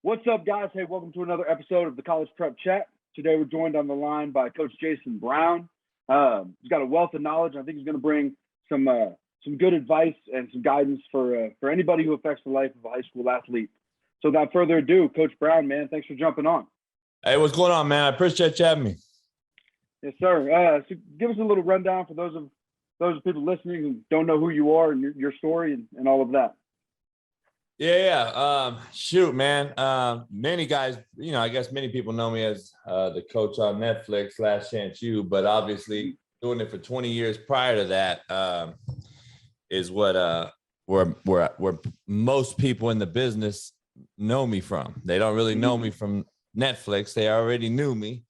What's up, guys? Hey, welcome to another episode of the College Prep Chat. Today, we're joined on the line by Coach Jason Brown. He's got a wealth of knowledge. I think he's going to bring some good advice and some guidance for anybody who affects the life of a high school athlete. So, without further ado, Coach Brown, man, thanks for jumping on. Hey, what's going on, man? I appreciate you having me. Yes, sir. So give us a little rundown for those people listening who don't know who you are and your story and all of that. Shoot, man. Many guys, I guess many people know me as the coach on Netflix, Last Chance U, but obviously doing it for 20 years prior to that is what where most people in the business know me from. They don't really know me from Netflix. They already knew me.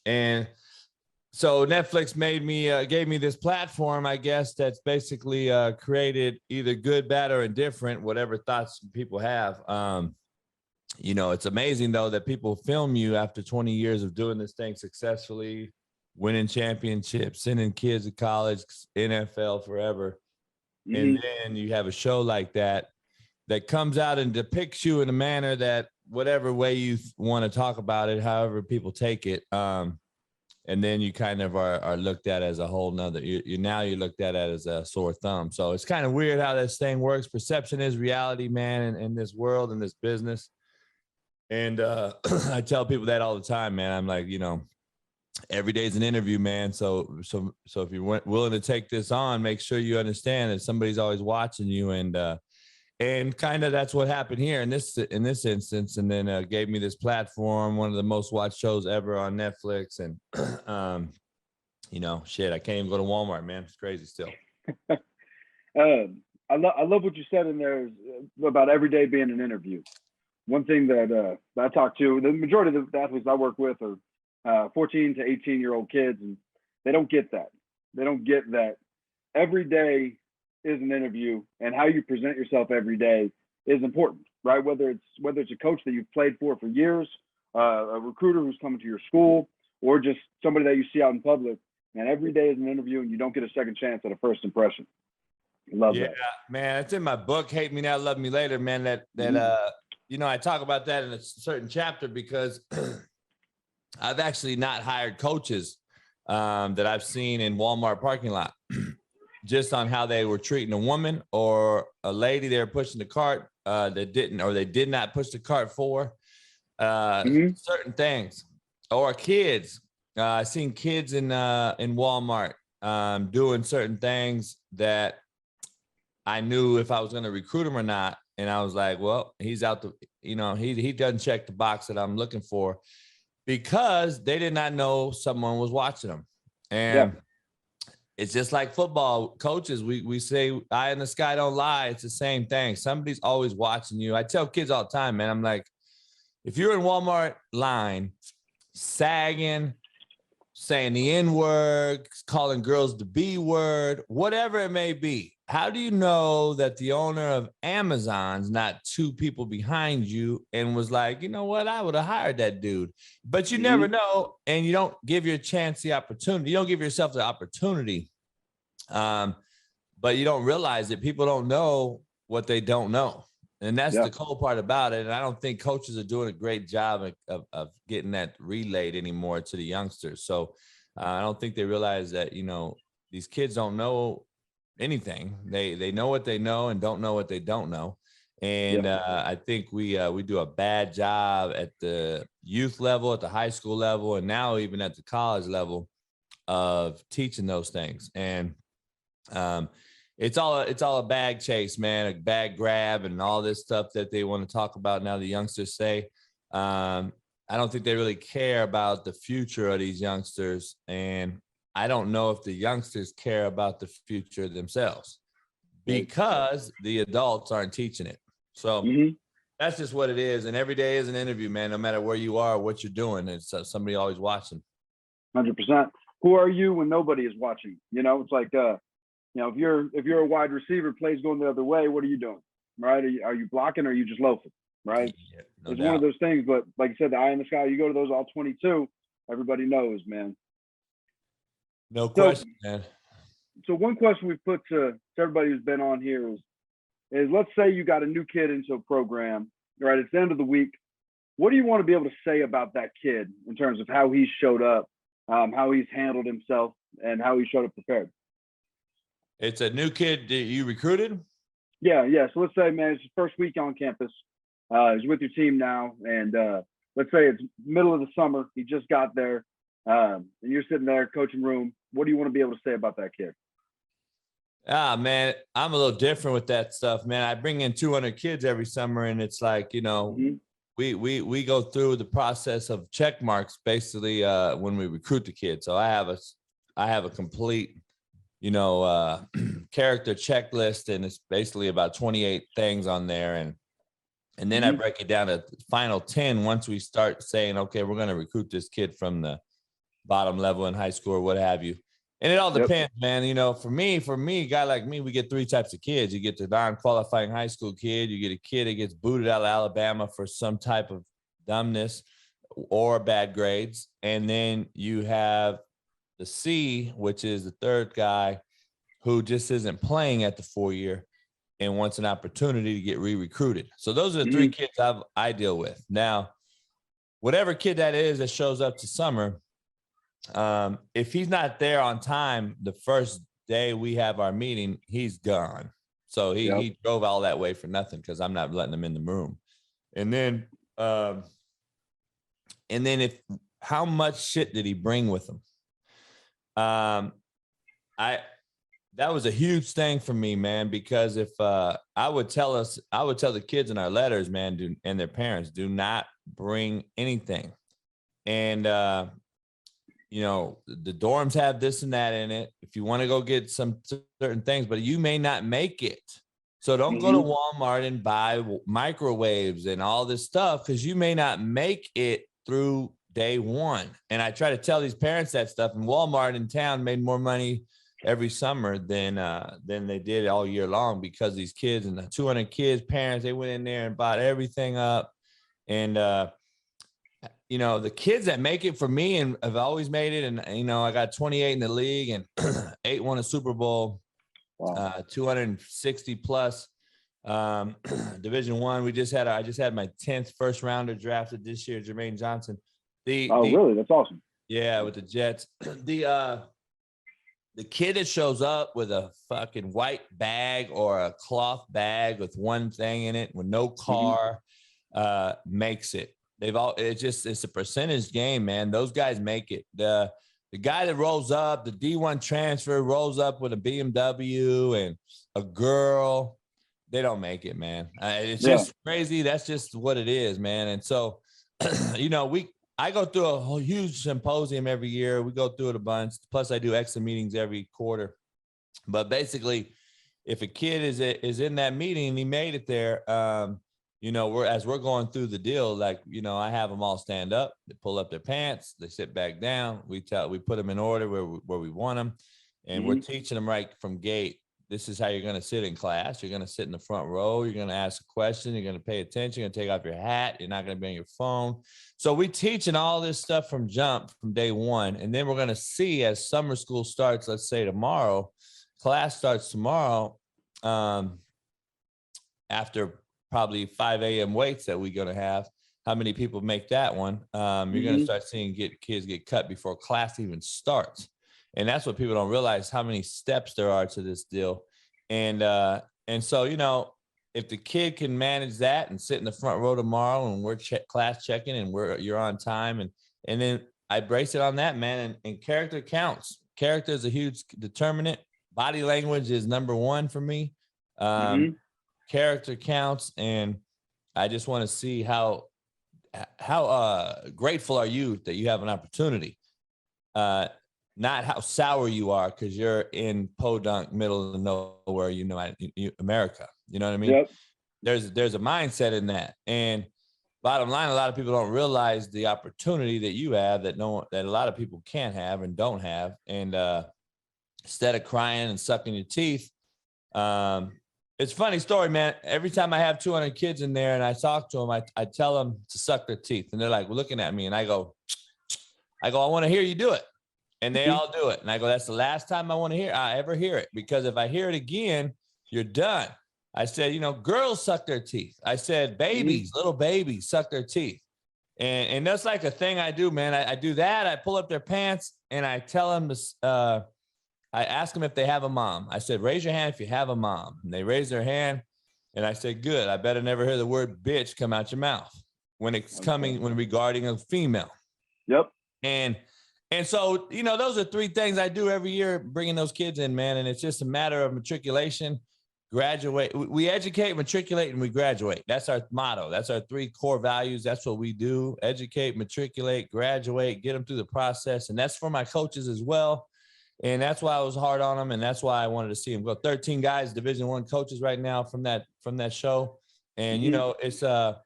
And so Netflix gave me this platform, I guess, that's basically created either good, bad, or indifferent, whatever thoughts people have. It's amazing, though, that people film you after 20 years of doing this thing successfully, winning championships, sending kids to college, NFL forever. And then you have a show like that comes out and depicts you in a manner that whatever way you want to talk about it, however people take it. And then you kind of are looked at as a whole nother, you're looked at as a sore thumb. So it's kind of weird how this thing works. Perception is reality, man, in this world, in this business. And I tell people that all the time, man. I'm like, every day's an interview, man. So if you're willing to take this on, make sure you understand that somebody's always watching you. And kind of that's what happened here in this instance, and then gave me this platform, one of the most watched shows ever on Netflix, and I can't even go to Walmart, man. It's crazy still. I love what you said in there about every day being an interview. One thing that I talk to, the majority of the athletes I work with are 14 to 18-year-old kids, and they don't get that. They don't get that every day is an interview, and how you present yourself every day is important, right? Whether it's a coach that you've played for years, a recruiter who's coming to your school, or just somebody that you see out in public, and every day is an interview, and you don't get a second chance at a first impression. I love that. Yeah, man, it's in my book, Hate Me Now, Love Me Later, man, I talk about that in a certain chapter because I've actually not hired coaches that I've seen in Walmart parking lot. Just on how they were treating a woman or a lady they were pushing the cart they did not push the cart for certain things, or kids. I've seen kids in Walmart doing certain things that I knew if I was going to recruit him or not. And I was like, well, he's out he doesn't check the box that I'm looking for, because they did not know someone was watching them. And it's just like football coaches. We say eye in the sky don't lie. It's the same thing. Somebody's always watching you. I tell kids all the time, man, I'm like, if you're in Walmart line, sagging, saying the N-word, calling girls the B-word, whatever it may be, how do you know that the owner of Amazon's not two people behind you and was like, you know what, I would have hired that dude? But you never know, and you don't give your chance the opportunity. You don't give yourself the opportunity, but you don't realize that people don't know what they don't know. And that's the cool part about it. And I don't think coaches are doing a great job of getting that relayed anymore to the youngsters. So I don't think they realize that, these kids don't know anything. They know what they know and don't know what they don't know. And I think we do a bad job at the youth level, at the high school level, and now even at the college level of teaching those things. And it's all a bag chase, man, a bag grab, and all this stuff that they want to talk about now. The youngsters say, I don't think they really care about the future of these youngsters, and I don't know if the youngsters care about the future themselves, because the adults aren't teaching it. So that's just what it is. And every day is an interview, man, no matter where you are, what you're doing. It's somebody always watching. 100%. Who are you when nobody is watching? It's like, if you're a wide receiver, plays going the other way, what are you doing? Right? Are you blocking, or are you just loafing? Right? Yeah, it's one of those things. But like you said, the eye in the sky, you go to those all 22, everybody knows, man. No question, man. So one question we've put to everybody who's been on here is let's say you got a new kid into a program right? It's the end of the week. What do you want to be able to say about that kid in terms of how he showed up, how he's handled himself, and how he showed up prepared? It's a new kid that you recruited? Yeah, yeah. So let's say, man, it's his first week on campus. He's with your team now, and let's say it's middle of the summer. He just got there, and you're sitting there, coaching room. What do you want to be able to say about that kid? Ah, man, I'm a little different with that stuff, man. I bring in 200 kids every summer, and it's like, Mm-hmm. we go through the process of check marks basically when we recruit the kids. So I have a complete, character checklist, and it's basically about 28 things on there, and then I Mm-hmm. break it down to the final 10 once we start saying, okay, we're going to recruit this kid from the bottom level in high school or what have you. And it all Yep. depends, man. For me, a guy like me, we get three types of kids. You get the non-qualifying high school kid. You get a kid that gets booted out of Alabama for some type of dumbness or bad grades. And then you have the C, which is the third guy who just isn't playing at the 4-year and wants an opportunity to get re-recruited. So those are the three kids I deal with. Now, whatever kid that is that shows up to summer, if he's not there on time the first day we have our meeting, he's gone. So he drove all that way for nothing because I'm not letting him in the room. And then if how much shit did he bring with him? That was a huge thing for me, man, because if I would tell the kids in our letters, man, and their parents, do not bring anything. And the dorms have this and that in it. If you want to go get some certain things, but you may not make it. So don't go to Walmart and buy microwaves and all this stuff because you may not make it through day one. And I try to tell these parents that stuff. And Walmart in town made more money every summer than they did all year long because these kids and the 200 kids, parents, they went in there and bought everything up. And the kids that make it for me and have always made it, and I got 28 in the league and 8 won a Super Bowl. Wow. 260 plus Division I. I just had my 10th first rounder drafted this year, Jermaine Johnson. Really? That's awesome. Yeah, with the Jets. The kid that shows up with a fucking white bag or a cloth bag with one thing in it with no car makes it. It's a percentage game, man. Those guys make it. The guy that rolls up, the D1 transfer rolls up with a BMW and a girl, they don't make it, man. It's just crazy. That's just what it is, man. And so, I go through a whole huge symposium every year. We go through it a bunch. Plus, I do extra meetings every quarter. But basically, if a kid is in that meeting and he made it there, we're going through the deal, like, I have them all stand up, they pull up their pants, they sit back down. We put them in order where we want them. And we're teaching them right from gate. This is how you're going to sit in class. You're going to sit in the front row. You're going to ask a question. You're going to pay attention. You're going to take off your hat. You're not going to be on your phone. So we teaching all this stuff from day one. And then we're going to see as summer school starts, let's say tomorrow, class starts tomorrow, after probably 5 a.m. weights that we're going to have, how many people make that one. You're going to start seeing kids get cut before class even starts. And that's what people don't realize, how many steps there are to this deal. And so, if the kid can manage that and sit in the front row tomorrow and we're class checking and you're on time. And then I brace it on that, man. And character counts. Character is a huge determinant. Body language is number one for me. Character counts. And I just want to see how grateful are you that you have an opportunity. Not how sour you are because you're in Podunk, middle of nowhere, America. You know what I mean? Yep. There's a mindset in that. And bottom line, a lot of people don't realize the opportunity that you have that a lot of people can't have and don't have. And instead of crying and sucking your teeth, it's a funny story, man. Every time I have 200 kids in there and I talk to them, I tell them to suck their teeth. And they're like, looking at me, and I go, I want to hear you do it. And they all do it. And I go, that's the last time I ever hear it. Because if I hear it again, you're done. I said, you know, girls suck their teeth. I said, babies, little babies suck their teeth. And that's like a thing I do, man. I do that. I pull up their pants and I tell them to, I ask them if they have a mom. I said, raise your hand if you have a mom. And they raise their hand. And I said, good. I better never hear the word bitch come out your mouth when it's coming, when regarding a female. Yep. And so, you know, those are three things I do every year, bringing those kids in, man. And it's just a matter of matriculation, graduate. We educate, matriculate, and we graduate. That's our motto. That's our three core values. That's what we do. Educate, matriculate, graduate, get them through the process. And that's for my coaches as well. And that's why I was hard on them. And that's why I wanted to see them go. 13 guys, Division I coaches right now from that show. And, you know, it's a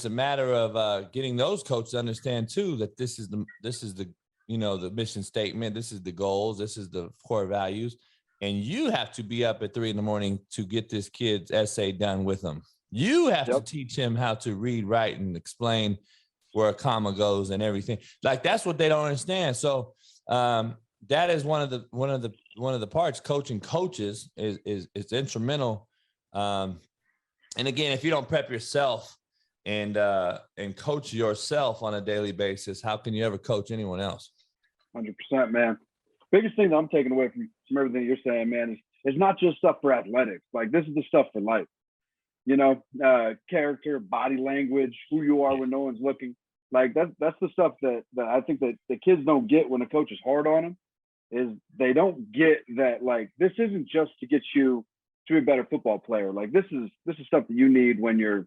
matter of getting those coaches to understand too, that this is the, you know, the mission statement. This is the goals. This is the core values. And you have to be up at 3 a.m. to get this kid's essay done with them. You have to teach him how to read, write, and explain where a comma goes and everything. Like, that's what they don't understand. So that is one of the parts. Coaching coaches is instrumental. And again, if you don't prep yourself and coach yourself on a daily basis, how can you ever coach anyone else? 100%, man. Biggest thing that I'm taking away from everything you're saying, man, is it's not just stuff for athletics. Like, this is the stuff for life. You know, character, body language, who you are when no one's looking. Like, that's the stuff that I think that the kids don't get when a coach is hard on them. Is they don't get that, like, this isn't just to get you to be a better football player. Like, this is stuff that you need when you're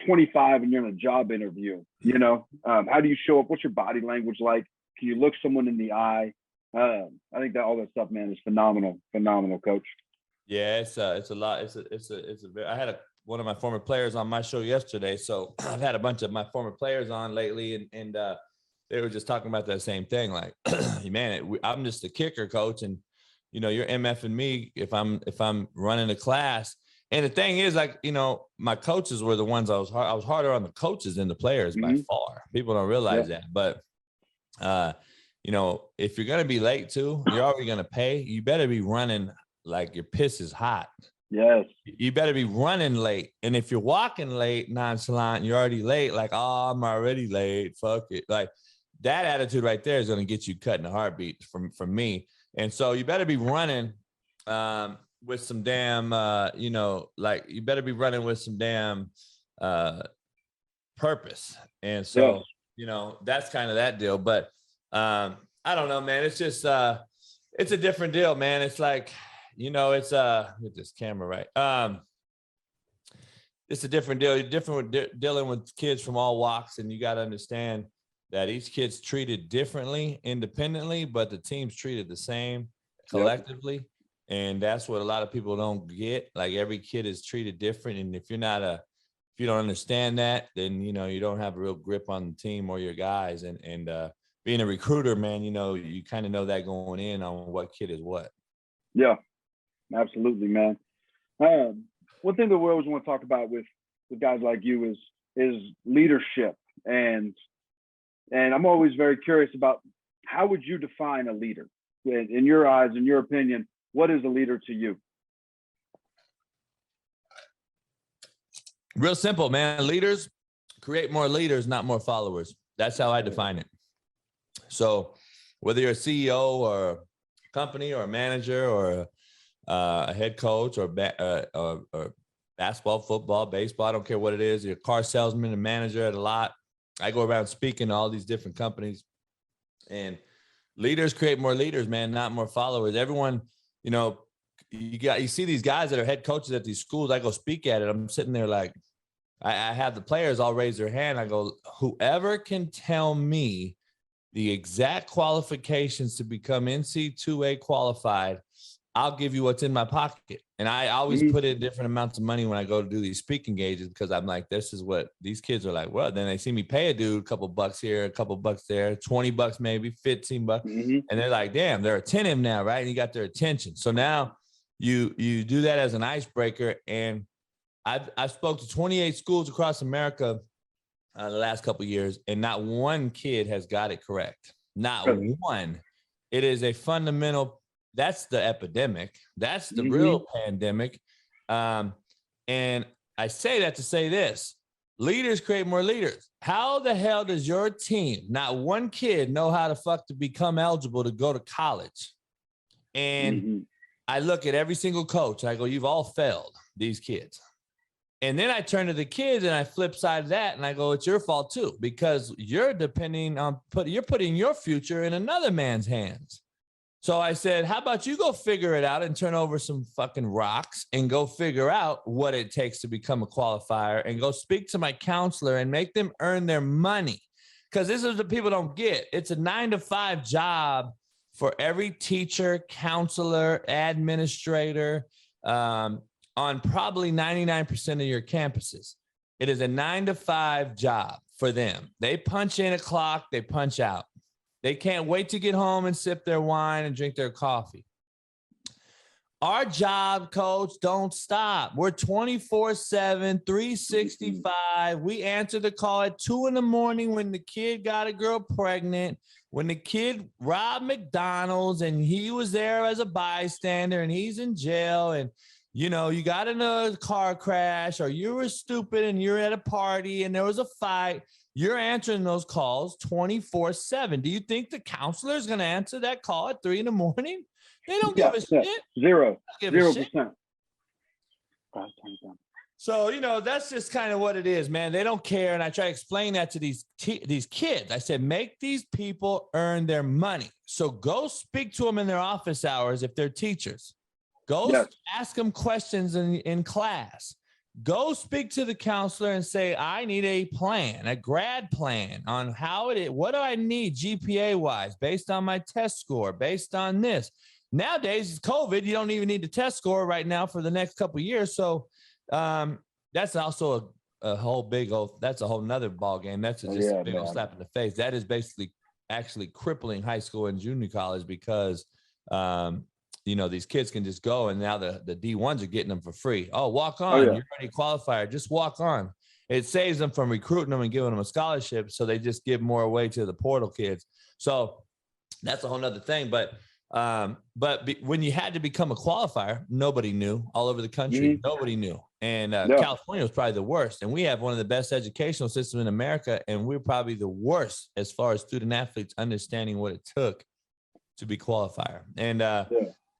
25 and you're in a job interview. You know, how do you show up? What's your body language like? Can you look someone in the eye? I think that all that stuff, man, is phenomenal, coach. Yeah, it's a lot. I had one of my former players on my show yesterday. So I've had a bunch of my former players on lately, and they were just talking about that same thing. Like, man, I'm just a kicker, coach, and you know, you're MFing me if I'm running a class. And the thing is, like, you know, my coaches were the ones I was harder on the coaches than the players by far. People don't realize that, but you know, if you're going to be late too, you're already going to pay. You better be running like your piss is hot. Yes. You better be running late. And if you're walking late, nonchalant, you're already late. Like, oh, I'm already late. Fuck it. Like, that attitude right there is going to get you cut in a heartbeat from me. And so you better be running with some damn, you know, like, you better be running with some damn purpose. And so, you know, that's kind of that deal. But I don't know, man. It's just it's a different deal, man. It's like, you know, it's with this camera, right? It's a different deal. You're different with dealing with kids from all walks, and you got to understand that each kid's treated differently independently, but the team's treated the same collectively. And that's what a lot of people don't get. Like, every kid is treated different. And if you don't understand that, then, you know, you don't have a real grip on the team or your guys. And being a recruiter, man, you know, you kind of know that going in on what kid is what. Yeah, absolutely, man. One thing that we always want to talk about with guys like you is leadership. And I'm always very curious about, how would you define a leader? In your eyes, in your opinion, what is a leader to you? Real simple, man. Leaders create more leaders, not more followers. That's how I define it. So whether you're a CEO or a company or a manager or a head coach or basketball, football, baseball, I don't care what it is. You're a car salesman, a manager at a lot. I go around speaking to all these different companies, and leaders create more leaders, man, not more followers. Everyone, you know, you see these guys that are head coaches at these schools. I go speak at it. I'm sitting there like, I have the players all raise their hand. I go, whoever can tell me the exact qualifications to become NC2A qualified, I'll give you what's in my pocket. And I always put in different amounts of money when I go to do these speaking engagements, because I'm like, this is what these kids are like. Well, then they see me pay a dude a couple bucks here, a couple bucks there, 20 bucks, maybe 15 bucks. And they're like, damn, they're attentive now, right? And you got their attention. So now you do that as an icebreaker. And I spoke to 28 schools across America the last couple of years, and not one kid has got it correct. Not one. It is a fundamental. That's the epidemic. That's the real pandemic. And I say that to say this: leaders create more leaders. How the hell does your team, not one kid, know how the fuck to become eligible to go to college? And I look at every single coach. I go, you've all failed these kids. And then I turn to the kids and I flip side of that and I go, it's your fault too, because you're depending on you're putting your future in another man's hands. So I said, how about you go figure it out and turn over some fucking rocks and go figure out what it takes to become a qualifier and go speak to my counselor and make them earn their money. Because this is what people don't get. It's a 9-to-5 job for every teacher, counselor, administrator, on probably 99% of your campuses. It is a 9-to-5 job for them. They punch in a clock, they punch out. They can't wait to get home and sip their wine and drink their coffee. Our job, coach, don't stop. We're 24/7, 365. We answer the call at 2 a.m. when the kid got a girl pregnant, when the kid robbed McDonald's and he was there as a bystander and he's in jail, and you know, you got in a car crash or you were stupid and you're at a party and there was a fight. You're answering those calls 24/7. Do you think the counselor is going to answer that call at 3 a.m? They don't give a shit. 0%. So, you know, that's just kind of what it is, man. They don't care. And I try to explain that to these kids. I said, make these people earn their money. So go speak to them in their office hours if they're teachers. Go ask them questions in class. Go speak to the counselor and say, I need a plan, a grad plan on how it is. What do I need GPA wise, based on my test score, based on this? Nowadays, it's COVID. You don't even need the test score right now for the next couple of years. So that's also a whole big old, that's a whole nother ball game. That's just a big old slap in the face. That is basically actually crippling high school and junior college because you know, these kids can just go and now the D1s are getting them for free. Oh, walk on. You're already qualified. Just walk on. It saves them from recruiting them and giving them a scholarship. So they just give more away to the portal kids. So that's a whole nother thing. But when you had to become a qualifier, nobody knew all over the country. Nobody knew. And California was probably the worst. And we have one of the best educational systems in America. And we're probably the worst as far as student athletes understanding what it took to be qualifier. And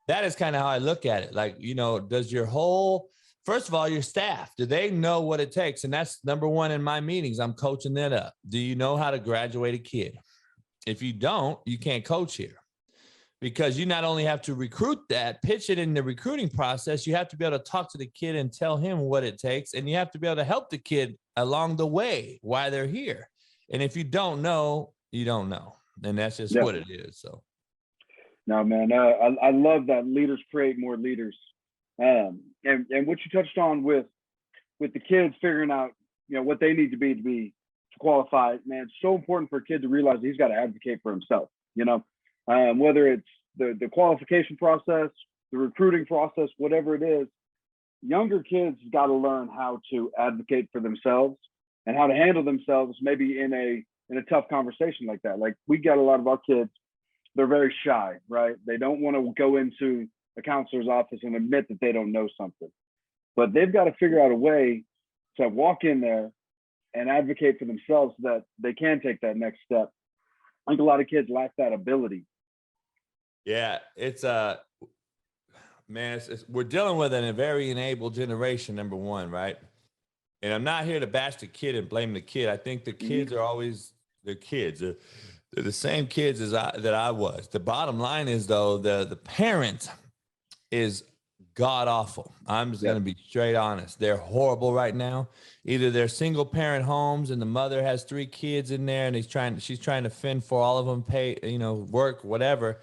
that is kind of how I look at it. Like, you know, does your whole, first of all, your staff, do they know what it takes? And that's number one in my meetings. I'm coaching that up. Do you know how to graduate a kid? If you don't, you can't coach here. Because you not only have to recruit that, pitch it in the recruiting process, you have to be able to talk to the kid and tell him what it takes. And you have to be able to help the kid along the way while they're here. And if you don't know, you don't know. And that's just what it is. So. No, man, I love that leaders create more leaders. And what you touched on with the kids figuring out, you know, what they need to be to qualify, man, it's so important for a kid to realize he's got to advocate for himself, you know, whether it's the qualification process, the recruiting process, whatever it is. Younger kids got to learn how to advocate for themselves and how to handle themselves maybe in a tough conversation like that. Like we got a lot of our kids, they're very shy, right? They don't want to go into a counselor's office and admit that they don't know something. But they've got to figure out a way to walk in there and advocate for themselves so that they can take that next step. I think a lot of kids lack that ability. Yeah, it's man, we're dealing with a very enabled generation, number one, right? And I'm not here to bash the kid and blame the kid. I think the kids are always the kids. They're the same kids as I was. The bottom line is, though, the parent is god awful. I'm just going to be straight honest. They're horrible right now. Either they're single parent homes and the mother has 3 kids in there and she's trying to fend for all of them, pay, you know, work, whatever.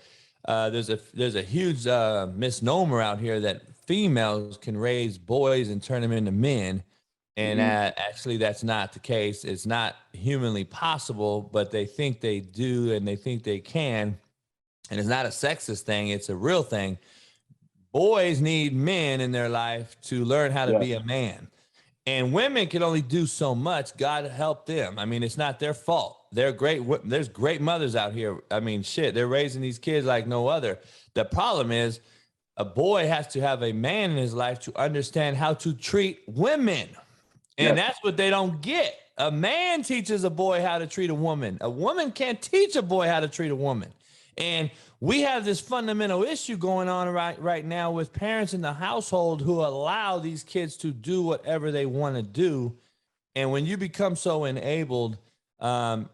There's a huge misnomer out here that females can raise boys and turn them into men. And actually, that's not the case. It's not humanly possible, but they think they do and they think they can. And it's not a sexist thing. It's a real thing. Boys need men in their life to learn how to be a man. And women can only do so much. God help them. I mean, it's not their fault. They're great. There's great mothers out here. I mean, shit, they're raising these kids like no other. The problem is a boy has to have a man in his life to understand how to treat women. And Yes. that's what they don't get. A man teaches a boy how to treat a woman. A woman can't teach a boy how to treat a woman. And we have this fundamental issue going on right now with parents in the household who allow these kids to do whatever they want to do. And when you become so enabled,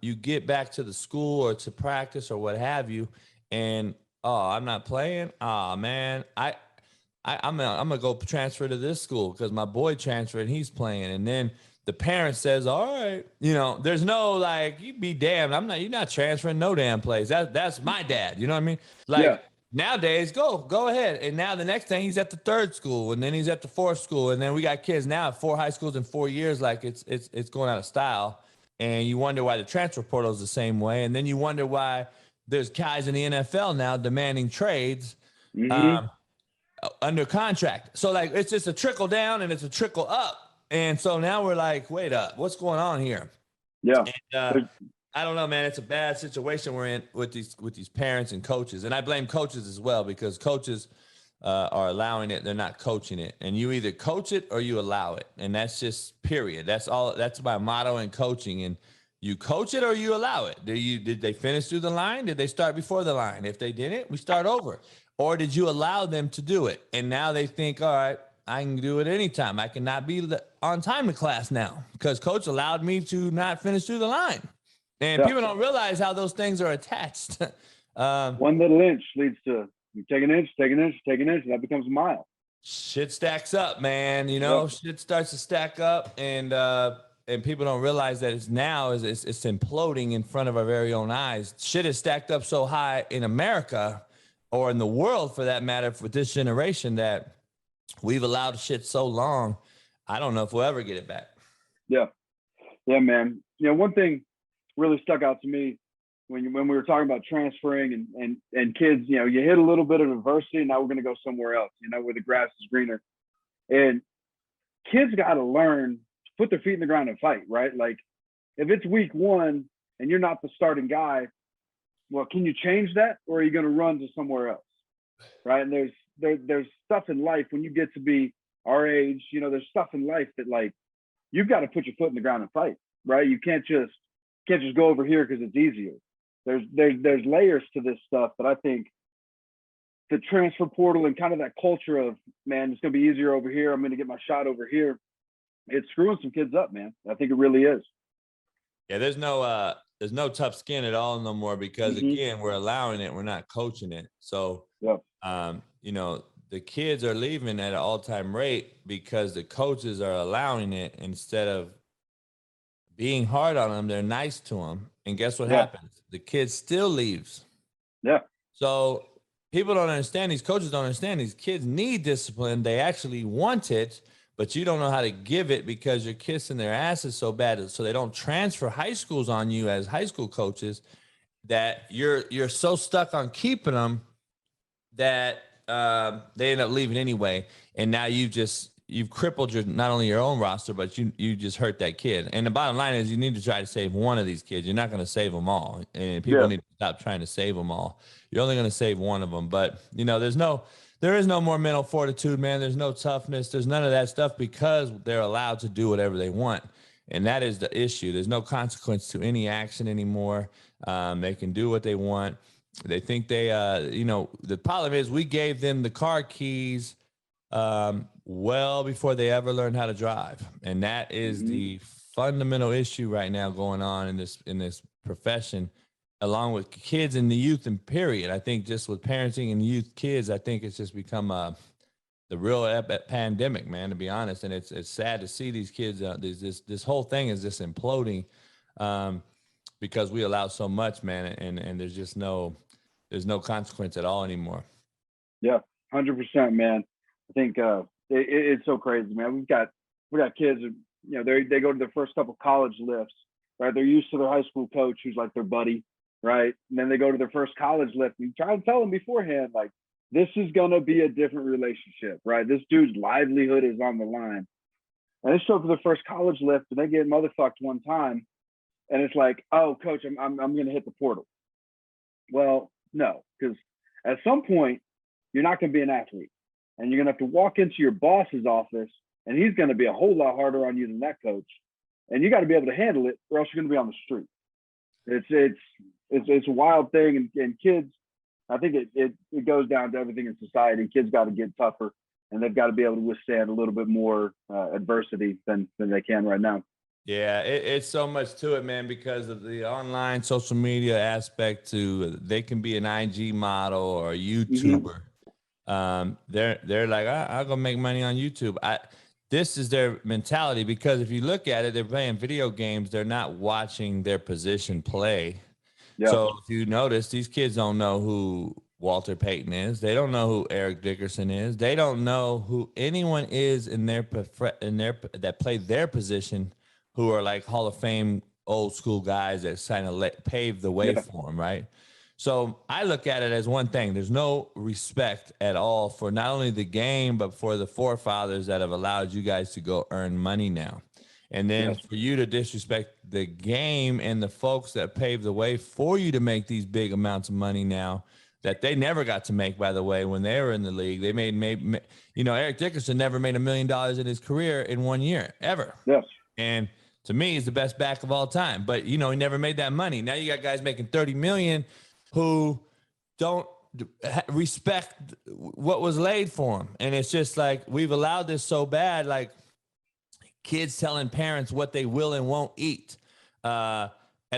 you get back to the school or to practice or what have you, and oh, I'm not playing. Oh man, I'm gonna go transfer to this school because my boy transferred and he's playing. And then the parent says, "All right, there's no like, you be damned. You're not transferring no damn place. That's my dad. You know what I mean? Yeah. Like nowadays, go ahead." And now the next thing he's at the third school, and then he's at the fourth school, and then we got kids now at 4 high schools in 4 years. Like it's going out of style, and you wonder why the transfer portal is the same way, and then you wonder why there's guys in the NFL now demanding trades. Mm-hmm. Under contract. So like it's just a trickle down and it's a trickle up. And so now we're like, wait up, what's going on here? Yeah. And, I don't know, man. It's a bad situation we're in with these parents and coaches, and I blame coaches as well because coaches are allowing it; they're not coaching it. And you either coach it or you allow it, and that's just period. That's all. That's my motto in coaching. And you coach it or you allow it. Did they finish through the line? Did they start before the line? If they didn't, we start over. Or did you allow them to do it? And now they think, all right, I can do it anytime. I cannot be on time to class now because coach allowed me to not finish through the line. And people don't realize how those things are attached. One little inch leads to you take an inch, and that becomes a mile. Shit stacks up, man. Shit starts to stack up, and people don't realize that it's imploding in front of our very own eyes. Shit is stacked up so high in America, or in the world for that matter, for this generation, that we've allowed shit so long. I don't know if we'll ever get it back. Yeah, man. One thing really stuck out to me when we were talking about transferring and kids, you hit a little bit of adversity and now we're going to go somewhere else, where the grass is greener. And kids got to learn to put their feet in the ground and fight, right? Like if it's week 1 and you're not the starting guy, well, can you change that? Or are you going to run to somewhere else? Right. And there's stuff in life when you get to be our age, there's stuff in life that like, you've got to put your foot in the ground and fight, right? You can't just go over here because it's easier. There's layers to this stuff that I think the transfer portal and kind of that culture of, man, it's going to be easier over here. I'm going to get my shot over here. It's screwing some kids up, man. I think it really is. Yeah, there's no tough skin at all no more because again, we're allowing it. We're not coaching it. So, the kids are leaving at an all-time rate because the coaches are allowing it instead of being hard on them. They're nice to them. And guess what happens? The kid still leaves. Yeah. So people don't understand. These coaches don't understand. These kids need discipline. They actually want it, but you don't know how to give it because you're kissing their asses so bad. So they don't transfer high schools on you as high school coaches, that you're so stuck on keeping them that they end up leaving anyway. And now you've crippled not only your own roster, but you just hurt that kid. And the bottom line is you need to try to save one of these kids. You're not going to save them all. And people need to stop trying to save them all. You're only going to save one of them. But, there is no more mental fortitude, man. There's no toughness. There's none of that stuff because they're allowed to do whatever they want. And that is the issue. There's no consequence to any action anymore. They can do what they want. They think the problem is we gave them the car keys well before they ever learned how to drive. And that is the fundamental issue right now going on in this profession, along with kids and the youth and period. I think just with parenting and youth kids, I think it's just become the real pandemic, man, to be honest. And it's sad to see these kids. This whole thing is just imploding because we allow so much, man. And there's no consequence at all anymore. Yeah, 100%, man. I think it's so crazy, man. We got kids, they go to their first couple college lifts, right? They're used to their high school coach who's like their buddy, right? And then they go to their first college lift. And you try to tell them beforehand, like, this is going to be a different relationship, right? This dude's livelihood is on the line. And they show up to their first college lift and they get motherfucked one time. And it's like, oh, coach, I'm going to hit the portal. Well, no, because at some point, you're not going to be an athlete. And you're going to have to walk into your boss's office, and he's going to be a whole lot harder on you than that coach. And you got to be able to handle it, or else you're going to be on the street. It's a wild thing, and kids, I think it goes down to everything in society. Kids got to get tougher, and they've got to be able to withstand a little bit more adversity than they can right now. Yeah, it's so much to it, man, because of the online social media aspect to they can be an IG model or a YouTuber. They're like, I'll go make money on YouTube. This is their mentality, because if you look at it, they're playing video games. They're not watching their position play. Yeah. So if you notice, these kids don't know who Walter Payton is. They don't know who Eric Dickerson is. They don't know who anyone is in their that play their position, who are like Hall of Fame old school guys that kind of pave the way for them, right? So I look at it as one thing. There's no respect at all for not only the game, but for the forefathers that have allowed you guys to go earn money now. And then for you to disrespect the game and the folks that paved the way for you to make these big amounts of money now that they never got to make, by the way, when they were in the league. They made Eric Dickerson never made $1 million in his career in 1 year, ever. Yes. And to me, he's the best back of all time. But, he never made that money. Now you got guys making $30 million who don't respect what was laid for them. And it's just like, we've allowed this so bad, like kids telling parents what they will and won't eat at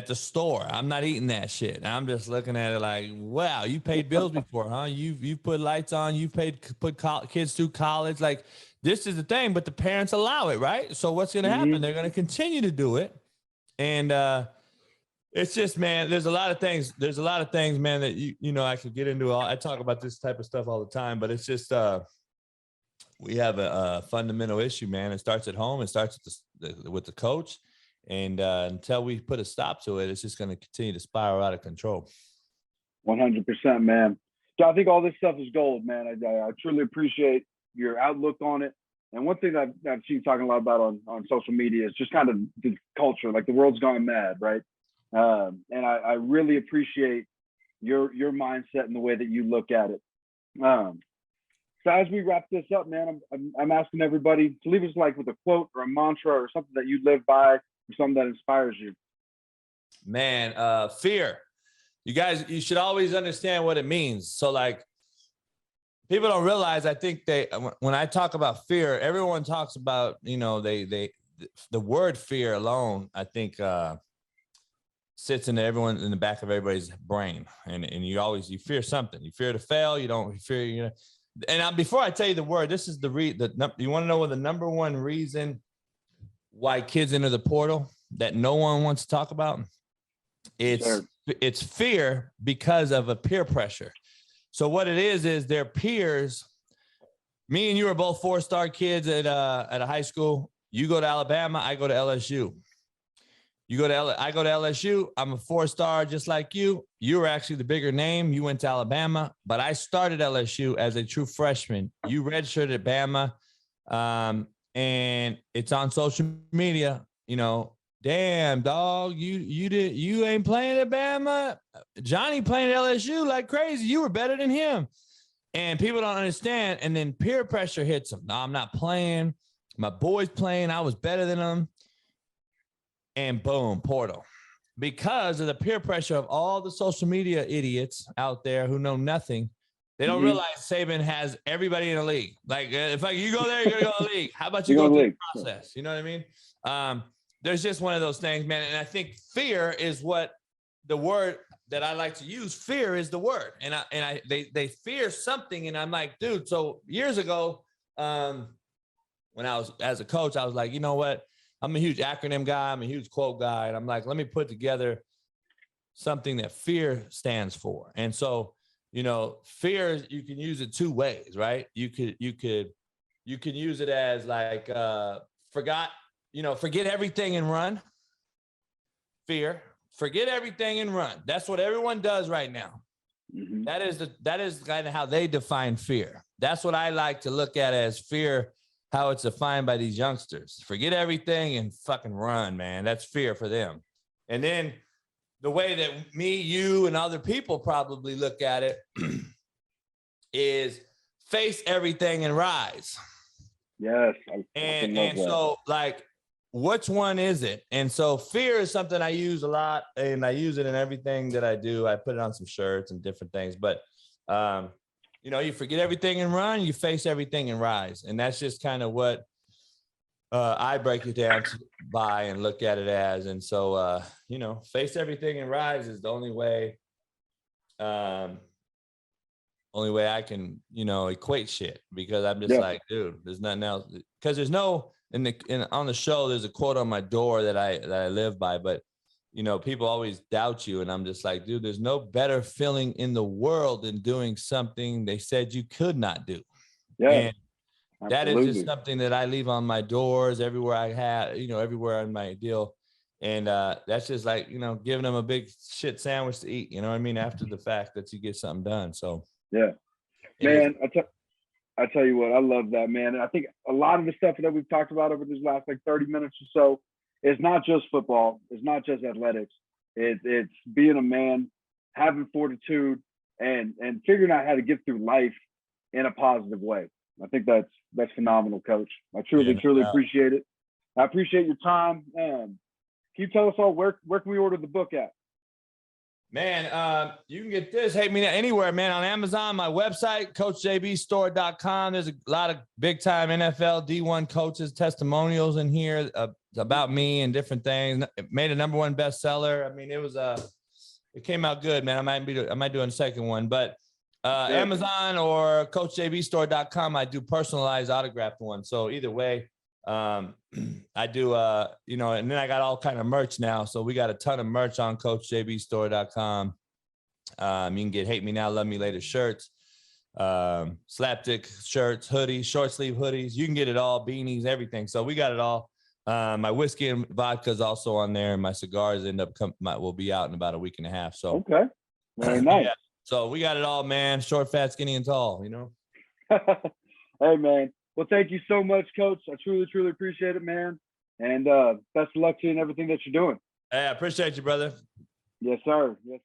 the store. I'm not eating that shit. I'm just looking at it like, wow, you paid bills before, huh? You've put lights on, you've put kids through college. Like, this is the thing, but the parents allow it, right? So what's going to happen? They're going to continue to do it. And, it's just, man, there's a lot of things. There's a lot of things, man, that, I could get into. I talk about this type of stuff all the time, but it's just, we have a fundamental issue, man. It starts at home. It starts with the coach. And until we put a stop to it, it's just going to continue to spiral out of control. 100%, man. So I think all this stuff is gold, man. I truly appreciate your outlook on it. And one thing that I've seen talking a lot about on social media is just kind of the culture, like the world's gone mad, right? And I really appreciate your mindset and the way that you look at it. So as we wrap this up, man, I'm asking everybody to leave us like with a quote or a mantra or something that you live by or something that inspires you. Man, fear. You guys, you should always understand what it means. So like, people don't realize, I think when I talk about fear, everyone talks about, the word fear alone, I think, sits in the back of everybody's brain. And you fear something. You fear to fail. You fear, and before I tell you the word, this is you want to know what the number one reason why kids enter the portal that no one wants to talk about? It's fear because of a peer pressure. So what it is their peers. Me and you are both 4-star kids at a high school. You go to Alabama, I go to LSU. I go to LSU. I'm a 4-star just like you. You were actually the bigger name. You went to Alabama, but I started LSU as a true freshman. You redshirted at Bama, and it's on social media. Damn, dog, you ain't playing at Bama. Johnny playing at LSU like crazy. You were better than him. And people don't understand. And then peer pressure hits them. No, I'm not playing. My boy's playing. I was better than them. And boom, portal. Because of the peer pressure of all the social media idiots out there who know nothing, they don't realize Saban has everybody in the league. Like, if you go there, you're going to go to the league. How about you go through the process? You know what I mean? There's just one of those things, man. And I think fear is what the word that I like to use. Fear is the word. And they fear something. And I'm like, dude, so years ago, when I was as a coach, I was like, you know what? I'm a huge acronym guy. I'm a huge quote guy. And I'm like, let me put together something that fear stands for. And so, fear, you can use it two ways, right? You can use it as like, forget everything and run. Fear, forget everything and run. That's what everyone does right now. Mm-hmm. That is kind of how they define fear. That's what I like to look at as fear, how it's defined by these youngsters. Forget everything and fucking run, man. That's fear for them. And then the way that me, you, and other people probably look at it is face everything and rise. Yes. I And love that. so like, which one is it? And so fear is something I use a lot, and I use it in everything that I do. I put it on some shirts and different things, but you know, you forget everything and run, you face everything and rise. And that's just kind of what I break it down by and look at it as. And so, you know, face everything and rise is the only way I can, you know, equate shit, because I'm just like, dude, there's nothing else. Because there's no on the show, there's a quote on my door that I live by, but you know, people always doubt you, and I'm just like, dude, there's no better feeling in the world than doing something they said you could not do. Yeah. And that absolutely. is just something that I leave on my doors everywhere I have, you know, everywhere on my deal. And that's just like, you know, giving them a big shit sandwich to eat, you know what I mean, after the fact that you get something done. So yeah, man, I tell you what, I love that, man. And I think a lot of the stuff that we've talked about over these last like 30 minutes or so is not just football. It's not just athletics. It's being a man, having fortitude, and figuring out how to get through life in a positive way. I think that's phenomenal, Coach. I truly appreciate it. I appreciate your time. Can you tell us all where can we order the book at? Man, you can get this. Hate Me anywhere, man. On Amazon, my website, CoachJBStore.com. There's a lot of big-time NFL D1 coaches testimonials in here about me and different things. It made a #1 bestseller. I mean, it came out good, man. I might do a second one, but Amazon or CoachJBStore.com, I do personalized autographed ones. So either way, I do, you know, and then I got all kind of merch now. So we got a ton of merch on CoachJBStore.com. You can get Hate Me Now, Love Me Later shirts, slapstick shirts, hoodies, short sleeve hoodies. You can get it all, beanies, everything. So we got it all. My whiskey and vodka is also on there, and my cigars will be out in about a week and a half. So okay, very nice. Yeah. So we got it all, man. Short, fat, skinny, and tall. You know. Hey, man. Well, thank you so much, Coach. I truly appreciate it, man. And best of luck to you in everything that you're doing. Hey, I appreciate you, brother. Yes, sir. Yes.